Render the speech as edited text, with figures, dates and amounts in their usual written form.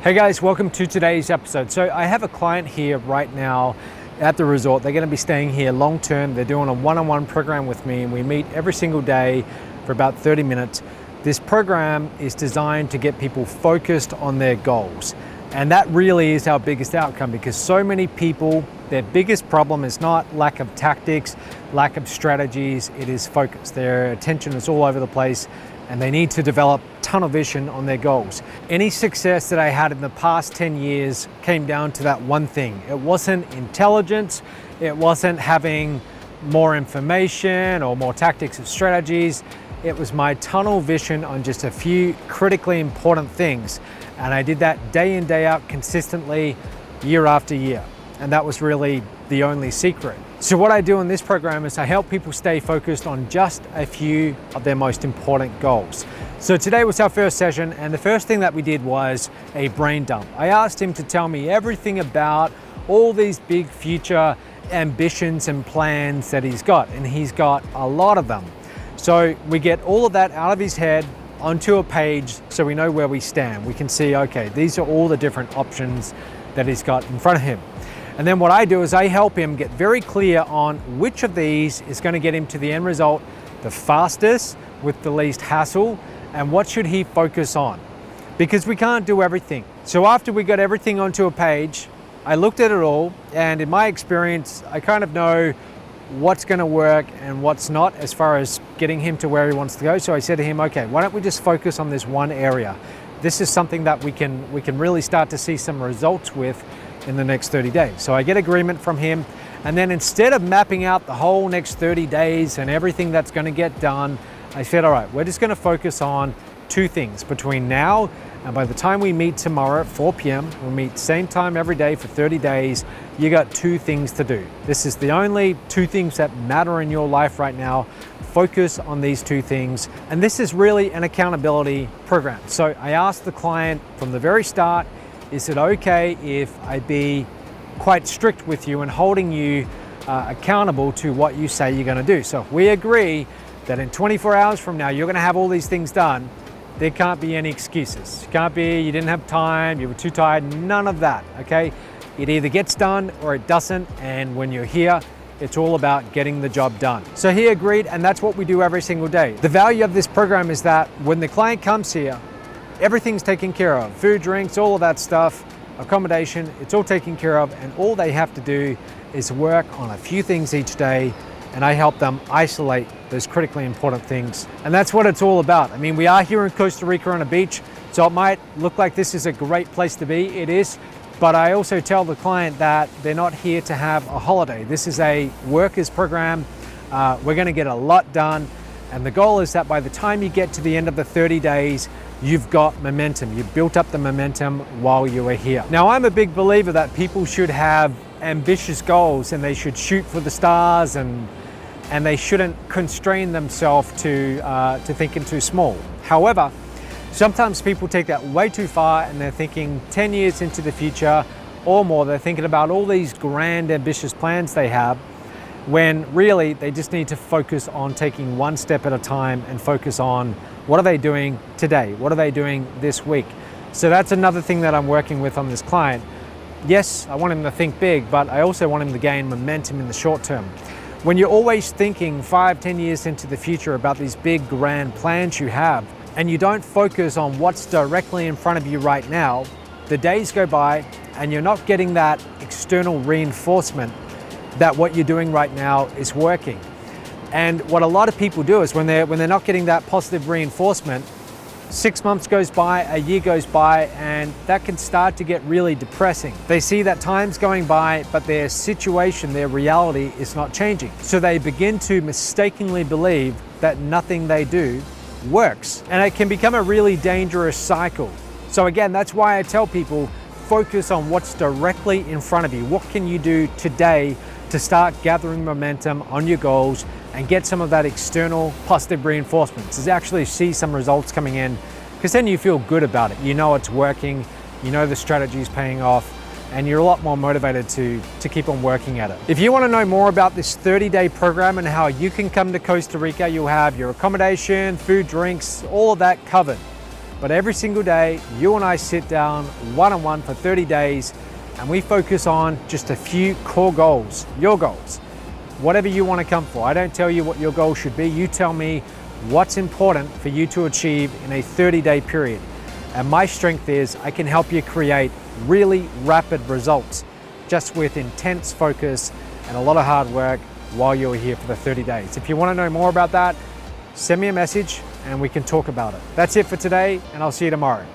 Hey guys, welcome to today's episode. So I have a client here right now at the resort. They're going to be staying here long term. They're doing a one-on-one program with me, and we meet every single day for about 30 minutes. This program is designed to get people focused on their goals. And that really is our biggest outcome, because so many people, their biggest problem is not lack of tactics, lack of strategies, it is focus. Their attention is all over the place, and they need to develop tunnel vision on their goals. Any success that I had in the past 10 years came down to that one thing. It wasn't intelligence, it wasn't having more information or more tactics or strategies. It was my tunnel vision on just a few critically important things. And I did that day in, day out, consistently, year after year. And that was really the only secret. So what I do in this program is I help people stay focused on just a few of their most important goals. So today was our first session, and the first thing that we did was a brain dump. I asked him to tell me everything about all these big future ambitions and plans that he's got, and he's got a lot of them. So we get all of that out of his head onto a page so we know where we stand. We can see, okay, these are all the different options that he's got in front of him. And then what I do is I help him get very clear on which of these is going to get him to the end result the fastest with the least hassle, and what should he focus on, because we can't do everything. So after we got everything onto a page, I looked at it all, and in my experience, I kind of know what's going to work and what's not as far as getting him to where he wants to go. So I said to him, okay, why don't we just focus on this one area? This is something that we can really start to see some results with in the next 30 days. So I get agreement from him, and then instead of mapping out the whole next 30 days and everything that's going to get done, I said, all right, we're just going to focus on two things between now and by the time we meet tomorrow at 4 p.m. We'll meet same time every day for 30 days. You got two things to do. This is the only two things that matter in your life right now. Focus on these two things. And this is really an accountability program. So I asked the client from the very start, is it okay if I be quite strict with you and holding you accountable to what you say you're going to do? So if we agree that in 24 hours from now you're going to have all these things done, there can't be any excuses. It can't be you didn't have time, you were too tired, none of that, okay? It either gets done or it doesn't, and when you're here, it's all about getting the job done. So he agreed, and that's what we do every single day. The value of this program is that when the client comes here, everything's taken care of. Food, drinks, all of that stuff, accommodation, it's all taken care of, and all they have to do is work on a few things each day, and I help them isolate those critically important things. And that's what it's all about. I mean, we are here in Costa Rica on a beach, so it might look like this is a great place to be. It is, but I also tell the client that they're not here to have a holiday. This is a workers program. We're gonna get a lot done, and the goal is that by the time you get to the end of the 30 days, you've got momentum. You've built up the momentum while you are here. Now, I'm a big believer that people should have ambitious goals, and they should shoot for the stars, and they shouldn't constrain themselves to thinking too small. However, sometimes people take that way too far, and they're thinking 10 years into the future or more. They're thinking about all these grand, ambitious plans they have, when really they just need to focus on taking one step at a time and focus on what are they doing today? What are they doing this week? So that's another thing that I'm working with on this client. Yes, I want him to think big, but I also want him to gain momentum in the short term. When you're always thinking 5-10 years into the future about these big grand plans you have, and you don't focus on what's directly in front of you right now, the days go by and you're not getting that external reinforcement that what you're doing right now is working. And what a lot of people do is when they're not getting that positive reinforcement, 6 months goes by, a year goes by, and that can start to get really depressing. They see that time's going by, but their situation, their reality is not changing. So they begin to mistakenly believe that nothing they do works. And it can become a really dangerous cycle. So again, that's why I tell people, focus on what's directly in front of you. What can you do today to start gathering momentum on your goals and get some of that external positive reinforcement, to actually see some results coming in, because then you feel good about it. You know it's working, you know the strategy is paying off, and you're a lot more motivated to keep on working at it. If you want to know more about this 30-day program and how you can come to Costa Rica, you'll have your accommodation, food, drinks, all of that covered. But every single day, you and I sit down one-on-one for 30 days and we focus on just a few core goals, your goals, whatever you want to come for. I don't tell you what your goal should be. You tell me what's important for you to achieve in a 30-day period. And my strength is I can help you create really rapid results just with intense focus and a lot of hard work while you're here for the 30 days. If you want to know more about that, send me a message and we can talk about it. That's it for today, and I'll see you tomorrow.